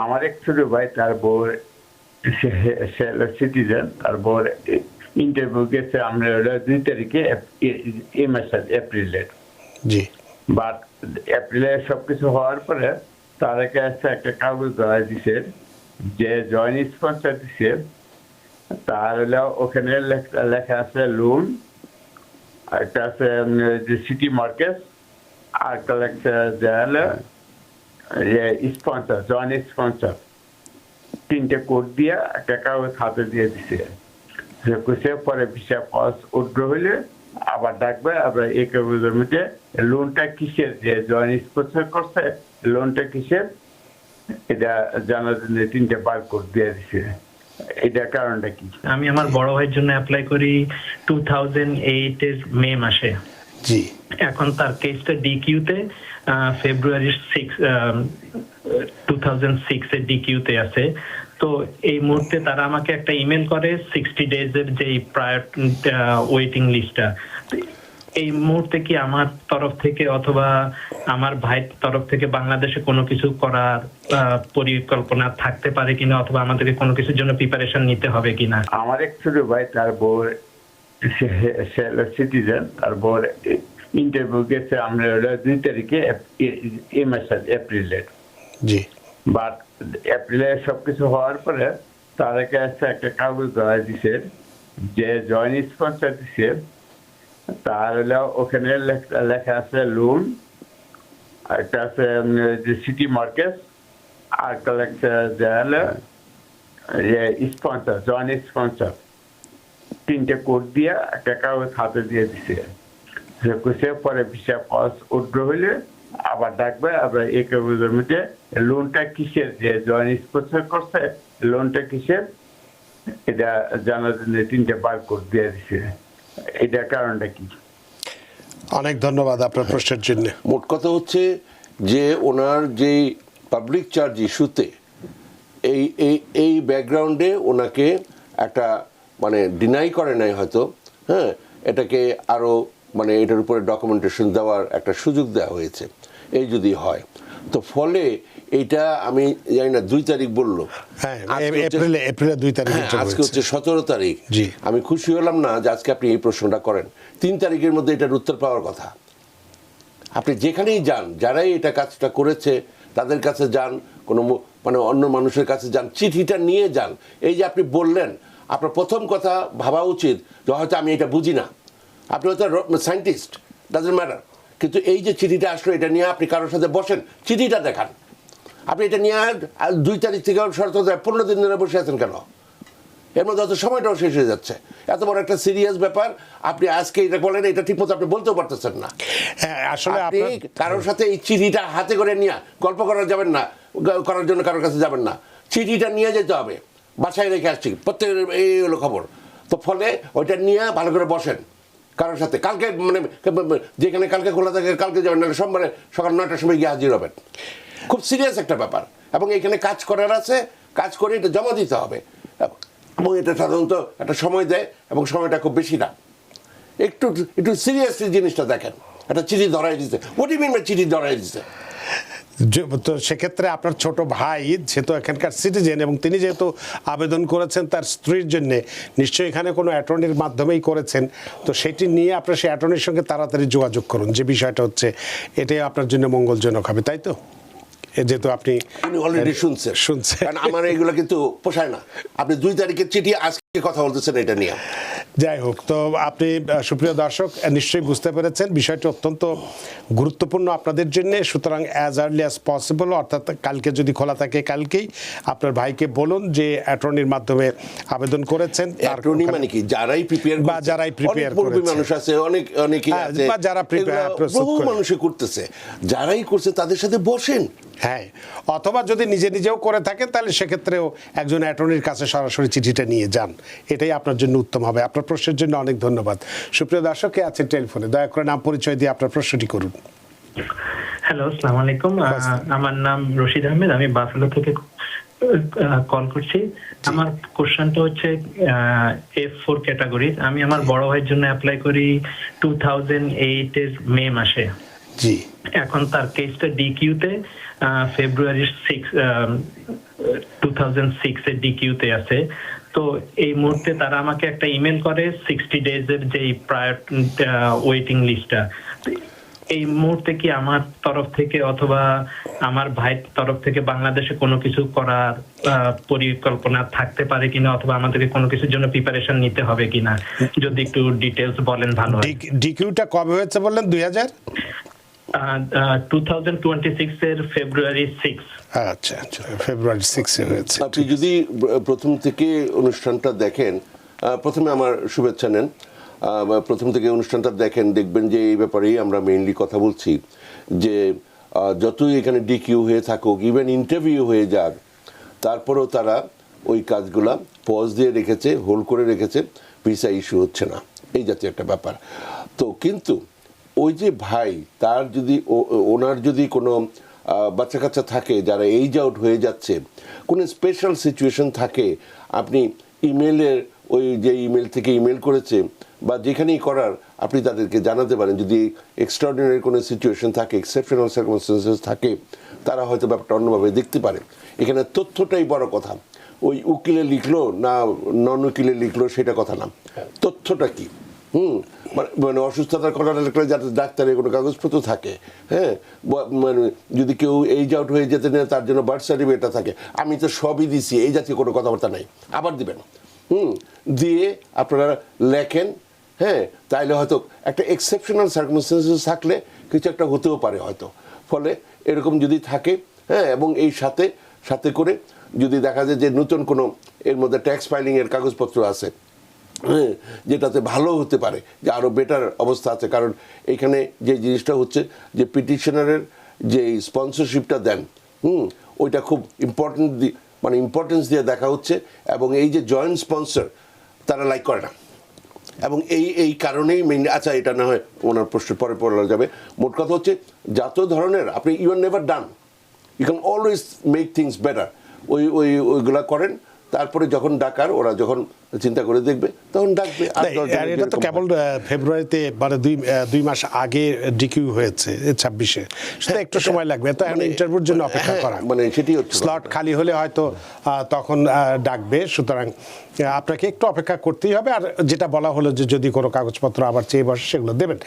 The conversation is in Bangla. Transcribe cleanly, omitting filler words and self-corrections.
আমার এক ছোট ভাই, তার বউ সিটিজেন, তার বউর ইন্টারভিউ গেছে আমরা 2 তারিখে এই মাসের এপ্রিলের। জি। বাট এপ্রিলে সবকিছু হওয়ার পরে তার কাছে একটা কাগজ দেওয়া দিছে যে জয়েন্ট স্পন্সর দিছে, তার হলো ওখানে লেখা আছে লোন, একটা আছে যে সিটি মার্কেট, আর একটা লেখা যে হলো স্পন্সর, জয়েন্ট স্পন্সর। 3টে কোড দিয়ে একটা কাগজ হাতে দিয়ে দিছে। পরে ভিসা পাস উইথড্র হইলে আবার ডাকবে, আবার এই কাগজের মধ্যে লোনটা কিসের, যে জয়েন্ট স্পন্সর করছে লোনটা কিসের এটা জানার জন্য 3টে বারকোড দিয়ে দিছে। এটার কারণটা কি? আমি আমার বড় ভাইয়ের জন্য অ্যাপ্লাই করি 2008 এর মে মাসে। জি। এখন তার কেসটা ডিকিউতে ফেব্রুয়ারি 6 2006 এর ডিকিউতে আছে। তো এই মুহূর্তে তারা আমাকে একটা ইমেল করে 60 ডেজ এর যে প্রায়র ওয়েটিং লিস্টটা। এই মুহূর্তে কি আমার তরফ থেকে অথবা আমার ভাইয়ের তরফ থেকে বাংলাদেশে কোনো কিছু করার পরিকল্পনা থাকতে পারে কিনা, অথবা আমাদেরকে কোনো কিছুর জন্য প্রিপারেশন নিতে হবে কিনা? আমার এক ছোট ভাই, তার বউ সিটিজেন, তার বউর ইন্টারভিউ গেছে আমরা 2 তারিখে এই মাসের এপ্রিলের। জি। বাট এপ্রিলে সবকিছু হওয়ার পরে তার কাছে একটা কাগজ দেওয়া দিছে যে জয়েন্ট স্পন্সর দিছে, তার হলো ওখানে লেখা আছে লোন, একটা আছে যে সিটি মার্কেট, আর একটা লেখা যে হলো স্পন্সর, জয়েন্ট স্পন্সর। 3টে কোড দিয়ে একটা কাগজ হাতে দিয়ে দিছে। পরে ভিসা পাস উইথড্র হইলে আবার ডাকবে, আবার এই কাগজের মধ্যে লোনটা কিসের, যে জয়েন্ট স্পন্সর করছে লোনটা কিসের এটা জানার জন্য 3টে বারকোড দিয়ে দিছে। এটার কারণটা কি? অনেক ধন্যবাদ আপনার প্রশ্নের জন্য। মোট কথা হচ্ছে যে ওনার যেই পাবলিক চার্জ ইস্যুতে এই এই এই ব্যাকগ্রাউন্ডে ওনাকে একটা মানে ডিনাই করে নাই হয়তো, হ্যাঁ, এটাকে আরও মানে এটার উপরে ডকুমেন্টেশন দেওয়ার একটা সুযোগ দেওয়া হয়েছে। এই যদি হয় তো ফলে এইটা আমি জানি না 2 তারিখ বললো, হ্যাঁ এপ্রিলে 2 তারিখ, আজকে হচ্ছে 17 তারিখ। জি। আমি খুশি হলাম না যে আজকে আপনি এই প্রশ্নটা করেন। 3 তারিখের মধ্যে এটার উত্তর পাওয়ার কথা। আপনি যেখানেই যান, যারাই এটা কাজটা করেছে তাদের কাছে যান, কোনো মানে অন্য মানুষের কাছে যান, চিঠিটা নিয়ে যান। এই যে আপনি বললেন, আপনার প্রথম কথা ভাবা উচিত যে হয়তো আমি এটা বুঝি না, আপনি হয়তো সায়েন্টিস্ট, ডাজন্ট ম্যাটার, কিন্তু এই যে চিঠিটা আসলো এটা নিয়ে আপনি কারোর সাথে বসেন, চিঠিটা দেখান। আপনি এটা নিয়ে 2 তারিখ থেকে 15 দিন ধরে বসে আছেন কেন? এর মধ্যে হয়তো সময়টাও শেষ হয়ে যাচ্ছে। এত বড় একটা সিরিয়াস ব্যাপার, আপনি আজকে এটা বলেন, এটা ঠিক মতো আপনি বলতেও পারতেছেন না। আসলে আপনি কারোর সাথে এই চিঠিটা হাতে করে নিয়ে গল্প করা যাবেন না, করার জন্য কারোর কাছে যাবেন না, চিঠিটা নিয়ে যেতে হবে, বাসায় রেখে আসছি প্রত্যেকের, এই হলো খবর। তো ফলে ওইটা নিয়ে ভালো করে বসেন কারোর সাথে, কালকে মানে যেখানে কালকে খোলা থাকে কালকে যাবেন, না সোমবারে সকাল 9টার সময় গিয়ে হাজির হবেন। খুব সিরিয়াস একটা ব্যাপার, এবং এখানে কাজ করার আছে, কাজ করে এটা জমা দিতে হবে, এবং এটা সাধারণত একটা সময় দেয়, এবং সময়টা খুব বেশি না। একটু একটু সিরিয়াসলি জিনিসটা দেখেন। একটা চিঠি ধরাই দিচ্ছে, হোয়াট ইউ মিন বাই চিঠি ধরাই দিচ্ছে? তো সেক্ষেত্রে আপনার ছোট ভাই যেহেতু এখানকার সিটিজেন এবং তিনি যেহেতু আবেদন করেছেন তার স্ত্রীর জন্য, নিশ্চয়ই এখানে কোনো অ্যাটর্নির মাধ্যমেই করেছেন, তো সেটি নিয়ে আপনার সেই অ্যাটর্নির সঙ্গে তাড়াতাড়ি যোগাযোগ করুন। যে বিষয়টা হচ্ছে এটাই আপনার জন্য মঙ্গলজনক হবে, তাই তো? যেহেতু আপনি অলরেডি শুনছেন, কারণ আমার এগুলো কিন্তু পোষায় না। আপনি 2 তারিখের চিঠি আজকে কথা বলতেছেন এটা নিয়ে। যাই হোক, তো আপনি সুপ্রিয় দর্শক নিশ্চয়ই বুঝতে পেরেছেন বিষয়টি অত্যন্ত গুরুত্বপূর্ণ আপনাদের জন্য। সুতরাং অ্যাজ আর্লি অ্যাজ পসিবল, অর্থাৎ কালকে যদি খোলা থাকে কালকেই আপনার ভাইকে বলুন যে অ্যাটর্নির মাধ্যমে আবেদন করেছেন। অ্যাটর্নি মানে কি? যারাই প্রিপেয়ার বা যারাই প্রিপেয়ার করেছে, মানুষ আছে অনেকেই আছে, বা যারা প্রিপেয়ার বহু মানুষে করতেছে, যারাই করছে তাদের সাথে বসেন। হ্যাঁ, অথবা যদি নিজে নিজেও করে থাকেন তাহলে সেক্ষেত্রেও একজন অ্যাটর্নির কাছে সরাসরি চিঠিটা নিয়ে যান, এটাই আপনার জন্য উত্তম হবে। আপনার প্রশ্নের জন্য অনেক ধন্যবাদ। সুপ্রিয় দর্শক কে আছেন টেলিফোনে, দয়া করে নাম পরিচয় দিয়ে আপনার প্রশ্নটি করুন। হ্যালো, আসসালামু আলাইকুম। আমার নাম রশিদ আহমেদ, আমি বাফেলো থেকে কল করছি। আমার কোশ্চেনটা হচ্ছে F4 ক্যাটাগরি। আমি আমার বড় ভাইয়ের জন্য অ্যাপ্লাই করি 2008 এর মে মাসে। জি। এখন তার কেসটা ডিকিউতে ফেব্রুয়ারি 2006 এর ডিকিউতে আছে। তো এই মুহূর্তে তারা আমাকে একটা ইমেল করে 60 ডেজ এর যে প্রায়র ওয়েটিং লিস্টটা। এই মুহূর্তে কি আমার তরফ থেকে অথবা আমার ভাইয়ের তরফ থেকে বাংলাদেশে কোনো কিছু করার পরিকল্পনা থাকতে পারে কিনা, অথবা আমাদেরকে কোনো কিছুর জন্য প্রিপারেশন নিতে হবে কিনা, যদি একটু ডিটেলস বলেন ভালো হয়। ডিকিউটা কবে হয়েছে বললেন? 2026 এর ফেব্রুয়ারি 6। আচ্ছা আচ্ছা, ফেব্রুয়ারি 6 হয়েছে। আপনি যদি প্রথম থেকে অনুষ্ঠানটা দেখেন, প্রথমে আমার শুভেচ্ছা নেন, প্রথম থেকে অনুষ্ঠানটা দেখেন, দেখবেন যে এই ব্যাপারেই আমরা মেইনলি কথা বলছি, যে যতই এখানে ডিকিউ হয়ে থাকুক, ইভেন ইন্টারভিউ হয়ে যাক, তারপরেও তারা ওই কাজগুলা পজ দিয়ে রেখেছে, হোল্ড করে রেখেছে, ভিসা ইস্যু হচ্ছে না, এই জাতীয় একটা ব্যাপার। তো কিন্তু ওই যে ভাই, তার যদি ওনার যদি কোনো বাচ্চা কাচ্চা থাকে যারা এইজ আউট হয়ে যাচ্ছে, কোনো স্পেশাল সিচুয়েশন থাকে, আপনি ইমেলের ওই যে ইমেল থেকে ইমেল করেছে বা যেখানেই করার, আপনি তাদেরকে জানাতে পারেন। যদি এক্সট্রাঅর্ডিনারি কোনো সিচুয়েশন থাকে, এক্সেপশনাল সার্কামস্টেন্সেস থাকে, তারা হয়তো ব্যাপারটা অন্যভাবে দেখতে পারে। এখানে তথ্যটাই বড় কথা। ওই উকিলে লিখলো না নন উকিলে লিখলো সেটা কথা না, তথ্যটা কি। মানে অসুস্থতার কথা লিখলে যাতে ডাক্তারের কোনো কাগজপত্র থাকে, হ্যাঁ, মানে যদি কেউ এইজ আউট হয়ে যেতে নেয় তার জন্য বার্থ সার্টিফিকেটটা থাকে, আমি তো সবই দিছি, এই জাতীয় কোনো কথাবার্তা নাই, আবার দিবেন। দিয়ে আপনারা লেখেন, হ্যাঁ, তাইলে হয়তো একটা এক্সেপশনাল সার্কামস্টেন্সেস থাকলে কিছু একটা হতেও পারে হয়তো। ফলে এরকম যদি থাকে, হ্যাঁ, এবং এই সাথে সাথে করে যদি দেখা যায় যে নতুন কোনো এর মধ্যে ট্যাক্স ফাইলিংয়ের কাগজপত্র আছে, হ্যাঁ, যেটাতে ভালো হতে পারে, যে আরও বেটার অবস্থা আছে। কারণ এখানে যে জিনিসটা হচ্ছে যে পিটিশনারের যে স্পন্সরশিপটা দেন, ওইটা খুব ইম্পর্টেন্ট, মানে ইম্পর্টেন্স দিয়ে দেখা হচ্ছে। এবং এই যে জয়েন্ট স্পন্সর তারা লাইক করে না, এবং এই কারণেই মেইনলি। আচ্ছা, এটা না হয় ওনার প্রশ্নের পরে পড়া যাবে। মোট কথা হচ্ছে যত ধরনের আপনি you are never done, you can always make things better, ওইগুলা করেন। তারপরে যখন ডাকার, ওরা যখন চিন্তা করে দেখবে তখন ডাকবে। এটা তো কেবল ফেব্রুয়ারিতে, মানে 2 মাস আগে ডিকিউ হয়েছে 26-এ, সেটা একটু সময় লাগবে। তো এখন ইন্টারভিউর জন্য অপেক্ষা করা, মানে সেটি হচ্ছে স্লট খালি হলে হয়তো তখন ডাকবে। সুতরাং আপনাকে একটু অপেক্ষা করতেই হবে। আর যেটা বলা হলো যে যদি কোনো কাগজপত্র আবার চেয়ে বসে সেগুলো দেবেন।